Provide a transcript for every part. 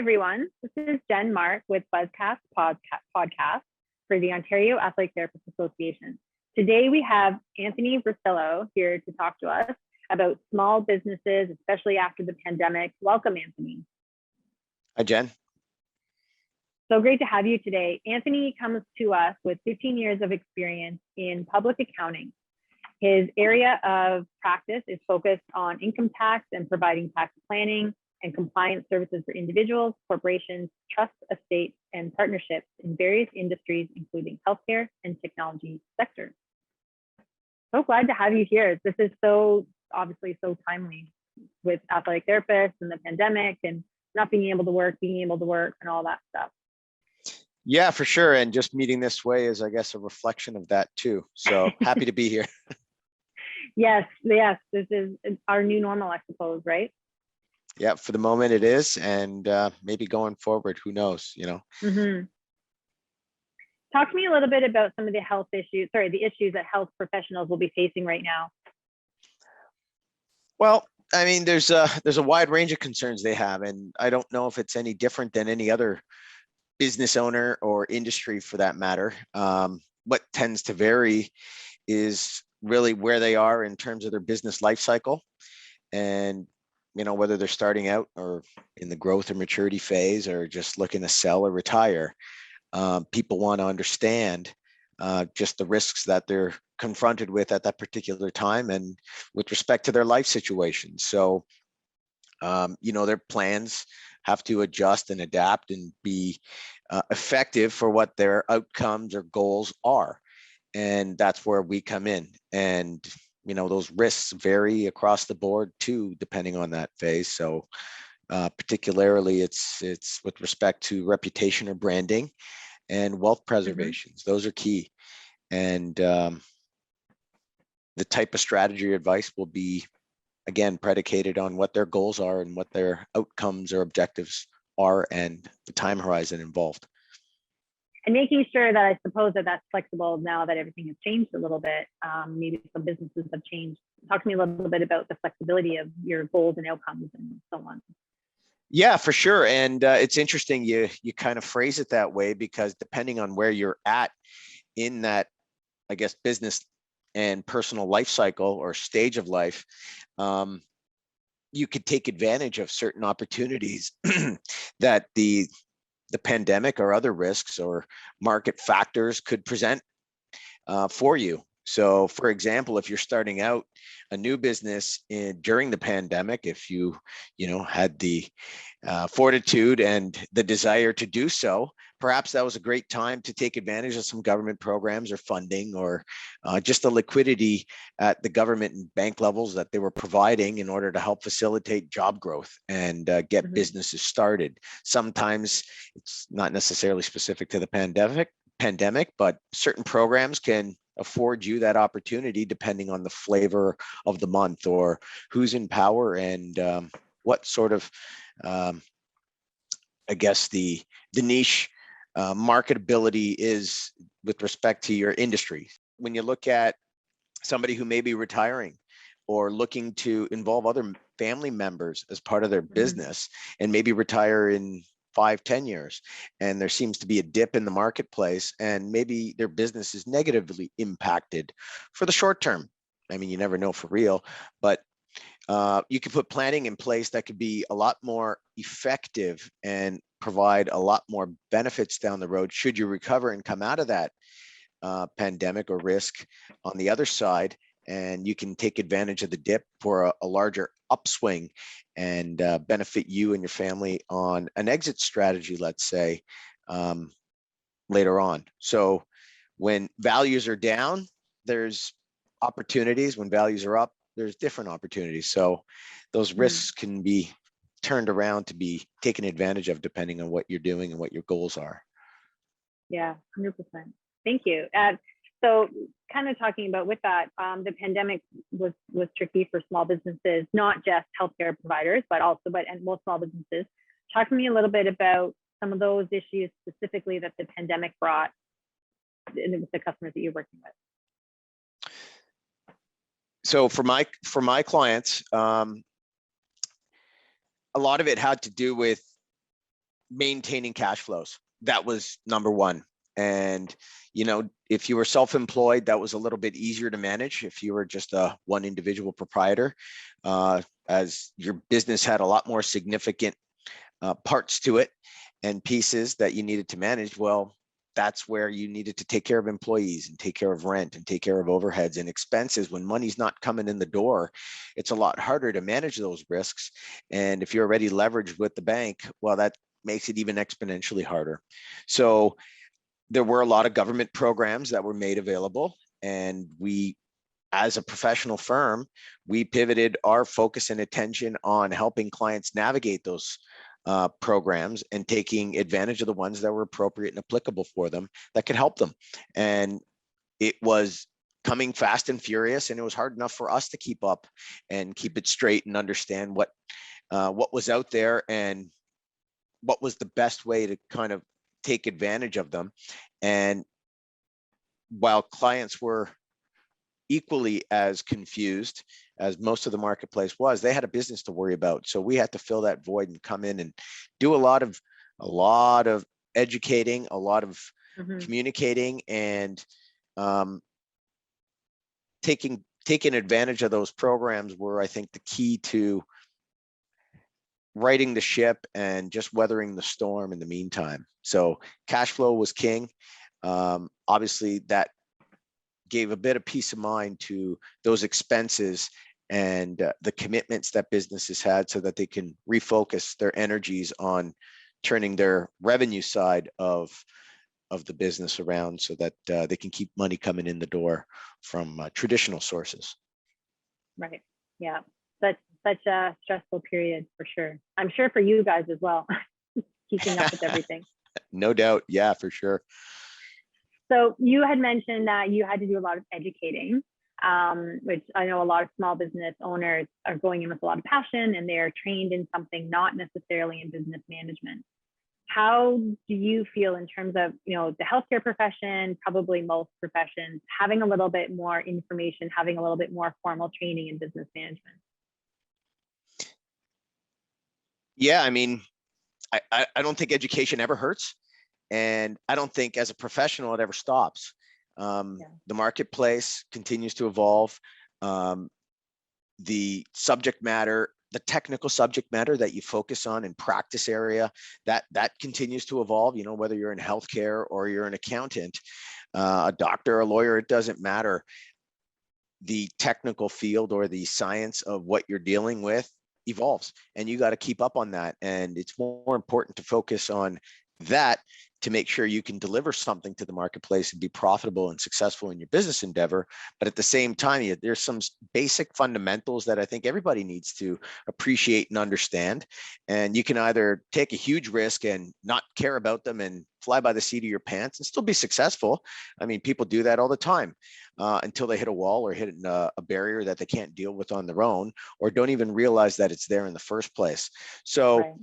everyone. This is Jen Mark with Buzzcast podcast for the Ontario Athletic Therapists Association. Today we have Anthony Vercillo here to talk to us about small businesses, especially after the pandemic. Welcome, Anthony. Hi, Jen. So great to have you today. Anthony comes to us with 15 years of experience in public accounting. His area of practice is focused on income tax and providing tax planning and compliance services for individuals, corporations, trusts, estates, and partnerships in various industries, including healthcare and technology sectors. So glad to have you here. This is obviously so timely with athletic therapists and the pandemic and not being able to work, and all that stuff. Yeah, for sure. And just meeting this way is, I guess, a reflection of that too. So happy to be here. Yes, this is our new normal, I suppose, right? Yeah, for the moment it is, and maybe going forward, who knows, Mm-hmm. Talk to me a little bit about some of the the issues that health professionals will be facing right now. Well, I mean, there's a wide range of concerns they have, and I don't know if it's any different than any other business owner or industry for that matter. What tends to vary is really where they are in terms of their business life cycle, and whether they're starting out or in the growth or maturity phase or just looking to sell or retire. People want to understand just the risks that they're confronted with at that particular time and with respect to their life situation. So, their plans have to adjust and adapt and be effective for what their outcomes or goals are. And that's where we come in. And those risks vary across the board too, depending on that phase. So particularly it's with respect to reputation or branding and wealth preservations. Mm-hmm. Those are key. And the type of strategy or advice will be, again, predicated on what their goals are and what their outcomes or objectives are and the time horizon involved. And making sure that I suppose that's flexible now that everything has changed a little bit. Maybe some businesses have changed. Talk to me a little bit about the flexibility of your goals and outcomes and so on. Yeah, for sure. And it's interesting you kind of phrase it that way, because depending on where you're at in that, I guess, business and personal life cycle or stage of life, you could take advantage of certain opportunities that the pandemic or other risks or market factors could present for you. So, for example, if you're starting out a new business during the pandemic, if you had the fortitude and the desire to do so, perhaps that was a great time to take advantage of some government programs or funding or just the liquidity at the government and bank levels that they were providing in order to help facilitate job growth and get mm-hmm. businesses started. Sometimes it's not necessarily specific to the pandemic, but certain programs can afford you that opportunity depending on the flavor of the month or who's in power and what sort of, I guess, the niche marketability is with respect to your industry. When you look at somebody who may be retiring or looking to involve other family members as part of their mm-hmm. business and maybe retire in 5-10 years, and there seems to be a dip in the marketplace and maybe their business is negatively impacted for the short term. I mean, you never know for real, but you can put planning in place that could be a lot more effective and provide a lot more benefits down the road should you recover and come out of that pandemic or risk on the other side. And you can take advantage of the dip for a larger upswing and benefit you and your family on an exit strategy, let's say, later on. So when values are down, there's opportunities. When values are up, there's different opportunities. So those risks can be turned around to be taken advantage of depending on what you're doing and what your goals are. Yeah, 100%. Thank you. So kind of talking about with that, the pandemic was tricky for small businesses, not just healthcare providers, but most small businesses. Talk to me a little bit about some of those issues specifically that the pandemic brought with the customers that you're working with. So for my clients, a lot of it had to do with maintaining cash flows. That was number one. And, if you were self-employed, that was a little bit easier to manage. If you were just a one individual proprietor, as your business had a lot more significant parts to it and pieces that you needed to manage, well, that's where you needed to take care of employees and take care of rent and take care of overheads and expenses. When money's not coming in the door, it's a lot harder to manage those risks. And if you're already leveraged with the bank, well, that makes it even exponentially harder. So there were a lot of government programs that were made available, and we, as a professional firm, we pivoted our focus and attention on helping clients navigate those programs and taking advantage of the ones that were appropriate and applicable for them that could help them. And it was coming fast and furious, and it was hard enough for us to keep up and keep it straight and understand what was out there and what was the best way to kind of take advantage of them. And while clients were equally as confused as most of the marketplace was, they had a business to worry about. So we had to fill that void and come in and do a lot of educating, a lot of communicating, and taking advantage of those programs were, I think, the key to righting the ship and just weathering the storm in the meantime. So cash flow was king. Obviously, that gave a bit of peace of mind to those expenses and the commitments that businesses had, so that they can refocus their energies on turning their revenue side of the business around, so that they can keep money coming in the door from traditional sources. Right. Yeah. Such a stressful period for sure. I'm sure for you guys as well, keeping up with everything. No doubt. Yeah, for sure. So you had mentioned that you had to do a lot of educating, which I know a lot of small business owners are going in with a lot of passion, and they're trained in something, not necessarily in business management. How do you feel in terms of, the healthcare profession, probably most professions, having a little bit more information, having a little bit more formal training in business management? Yeah, I mean, I don't think education ever hurts. And I don't think as a professional, it ever stops. The marketplace continues to evolve. The subject matter, the technical subject matter that you focus on in practice area, that continues to evolve, whether you're in healthcare or you're an accountant, a doctor, a lawyer, it doesn't matter. The technical field or the science of what you're dealing with evolves, and you got to keep up on that. And it's more important to focus on that to make sure you can deliver something to the marketplace and be profitable and successful in your business endeavor. But at the same time, there's some basic fundamentals that I think everybody needs to appreciate and understand. And you can either take a huge risk and not care about them and fly by the seat of your pants and still be successful. I mean, people do that all the time until they hit a wall or hit a barrier that they can't deal with on their own, or don't even realize that it's there in the first place. So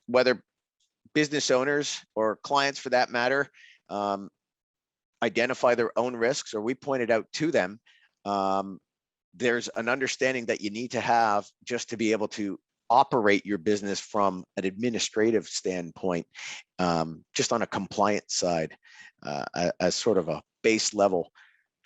whether business owners or clients, for that matter, identify their own risks, or we point it out to them, there's an understanding that you need to have just to be able to operate your business from an administrative standpoint, just on a compliance side, as sort of a base level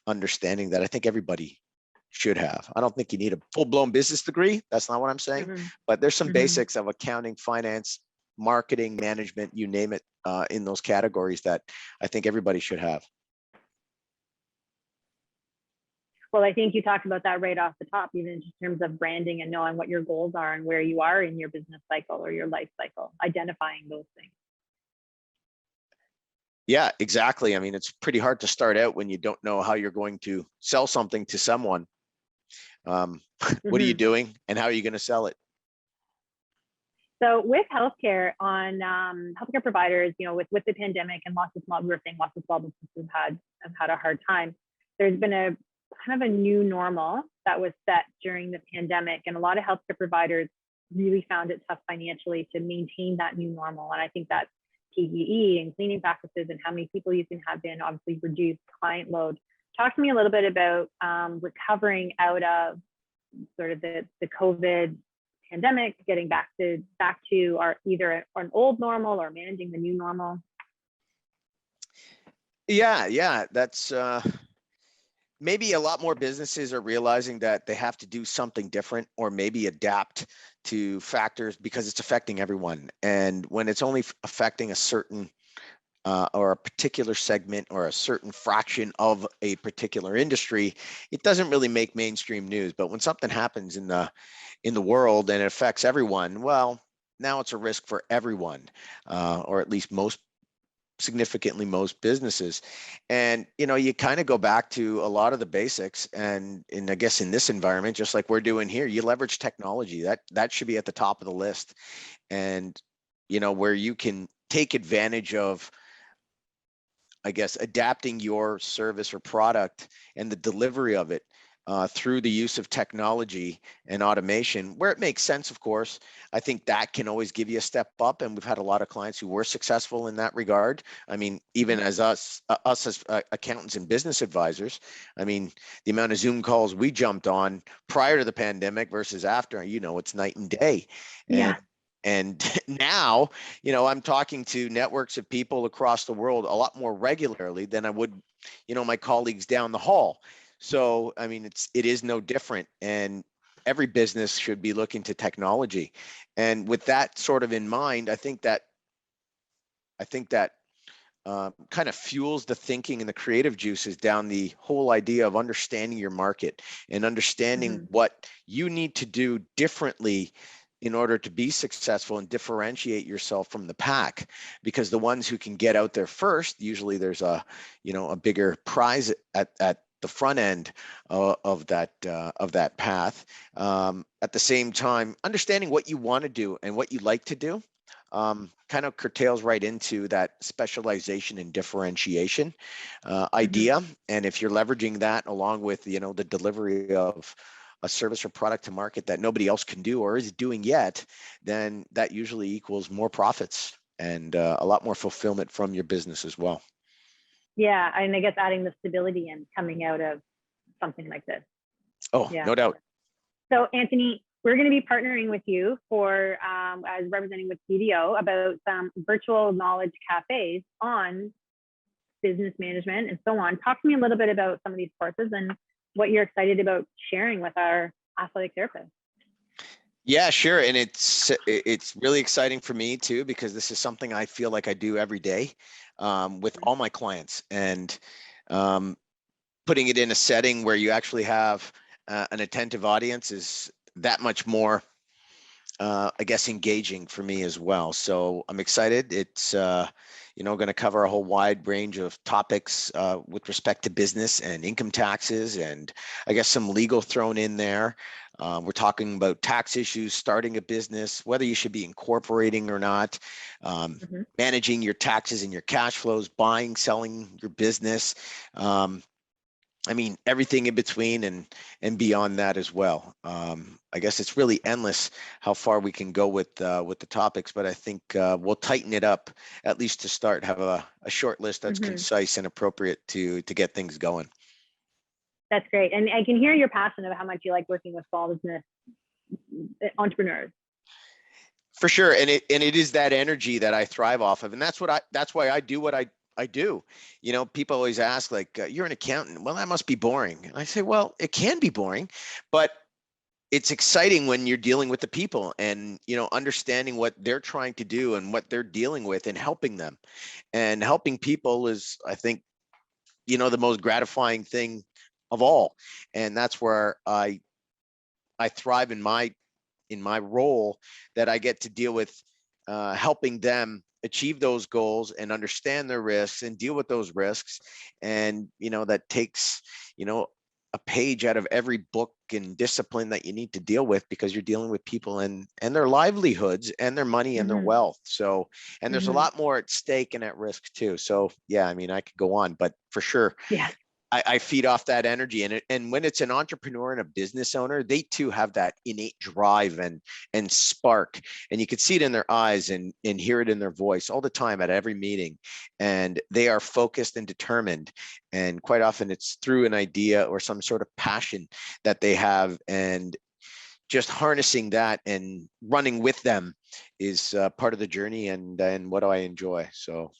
understanding that I think everybody should have. I don't think you need a full-blown business degree. That's not what I'm saying. But there's some basics of accounting, finance, marketing, management, you name it, in those categories that I think everybody should have. Well, I think you talked about that right off the top, even in terms of branding and knowing what your goals are and where you are in your business cycle or your life cycle, identifying those things. Yeah, exactly. I mean, it's pretty hard to start out when you don't know how you're going to sell something to someone. What are you doing and how are you going to sell it? So with healthcare, on healthcare providers, with the pandemic and lots of small businesses have had a hard time. There's been a kind of a new normal that was set during the pandemic, and a lot of healthcare providers really found it tough financially to maintain that new normal. And I think that's PPE and cleaning practices and how many people you can have in, obviously reduced client load. Talk to me a little bit about recovering out of sort of the COVID pandemic, getting back to our either an old normal or managing the new normal? Yeah, that's maybe a lot more businesses are realizing that they have to do something different or maybe adapt to factors because it's affecting everyone. And when it's only affecting a certain or a particular segment or a certain fraction of a particular industry, it doesn't really make mainstream news. But when something happens in the world and it affects everyone, well, now it's a risk for everyone, or at least significantly most businesses. And you kind of go back to a lot of the basics, and I guess in this environment, just like we're doing here, you leverage technology. That should be at the top of the list. And where you can take advantage of, I guess, adapting your service or product and the delivery of it through the use of technology and automation, where it makes sense, of course. I think that can always give you a step up. And we've had a lot of clients who were successful in that regard. I mean, even as us as accountants and business advisors, I mean, the amount of Zoom calls we jumped on prior to the pandemic versus after, it's night and day. Yeah. And now, I'm talking to networks of people across the world a lot more regularly than I would, my colleagues down the hall. So, I mean, it is no different, and every business should be looking to technology. And with that sort of in mind, I think that kind of fuels the thinking and the creative juices down the whole idea of understanding your market and understanding what you need to do differently in order to be successful and differentiate yourself from the pack. Because the ones who can get out there first, usually there's a bigger prize at the front end of that path. At the same time, understanding what you want to do and what you like to do kind of curtails right into that specialization and differentiation idea. And if you're leveraging that along with, the delivery of a service or product to market that nobody else can do or is doing yet, then that usually equals more profits and a lot more fulfillment from your business as well. Yeah, and I guess adding the stability and coming out of something like this. Oh, yeah. No doubt. So Anthony, we're going to be partnering with you for, as representing with BDO, about some virtual knowledge cafes on business management and so on. Talk to me a little bit about some of these courses and what you're excited about sharing with our athletic therapists. Yeah, sure. And it's really exciting for me too, because this is something I feel like I do every day with all my clients, and putting it in a setting where you actually have an attentive audience is that much more, I guess, engaging for me as well. So I'm excited. It's, going to cover a whole wide range of topics with respect to business and income taxes, and I guess some legal thrown in there. We're talking about tax issues, starting a business, whether you should be incorporating or not, managing your taxes and your cash flows, buying, selling your business. I mean, everything in between and beyond that as well. I guess it's really endless how far we can go with the topics, but I think we'll tighten it up, at least to start, have a short list that's concise and appropriate to get things going. That's great. And I can hear your passion of how much you like working with small business entrepreneurs. For sure. And it is that energy that I thrive off of. And that's why I do what I do. People always ask, like, you're an accountant. Well, that must be boring. And I say, well, it can be boring, but it's exciting when you're dealing with the people and, understanding what they're trying to do and what they're dealing with and helping them. And helping people is, I think, the most gratifying thing of all. And that's where I thrive in my role, that I get to deal with helping them achieve those goals and understand their risks and deal with those risks. And, that takes, a page out of every book and discipline that you need to deal with, because you're dealing with people and their livelihoods and their money and their wealth. So, and there's a lot more at stake and at risk too. So yeah, I mean, I could go on, but for sure. Yeah. I feed off that energy, and when it's an entrepreneur and a business owner, they too have that innate drive and spark, and you can see it in their eyes and hear it in their voice all the time at every meeting, and they are focused and determined. And quite often it's through an idea or some sort of passion that they have, and just harnessing that and running with them is part of the journey, and what do I enjoy. So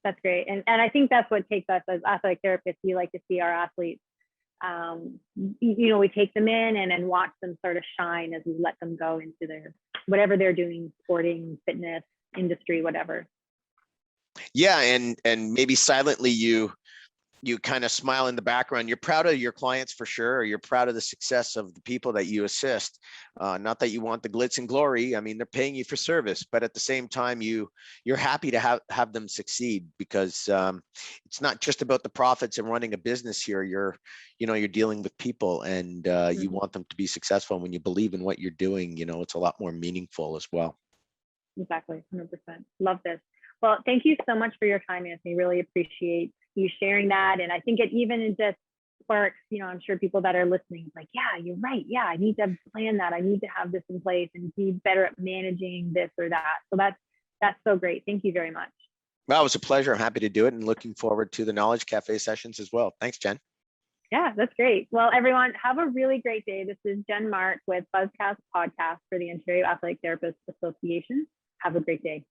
That's great. And I think that's what takes us as athletic therapists. We like to see our athletes, we take them in and then watch them sort of shine as we let them go into their, whatever they're doing, sporting, fitness, industry, whatever. yeah, and maybe silently you kind of smile in the background. You're proud of your clients for sure, or you're proud of the success of the people that you assist. Not that you want the glitz and glory. I mean, they're paying you for service, but at the same time, you're happy to have them succeed, because it's not just about the profits and running a business here. You're dealing with people, and you want them to be successful. And when you believe in what you're doing, it's a lot more meaningful as well. Exactly, 100%. Love this. Well, thank you so much for your time, Anthony. Really appreciate you sharing that. And I think it even just sparks, I'm sure people that are listening, like, yeah, you're right. Yeah, I need to plan that. I need to have this in place and be better at managing this or that. So that's so great. Thank you very much. Well, it was a pleasure. I'm happy to do it, and looking forward to the Knowledge Cafe sessions as well. Thanks, Jen. Yeah, that's great. Well, everyone, have a really great day. This is Jen Mark with Buzzcast podcast for the Ontario Athletic Therapists Association. Have a great day.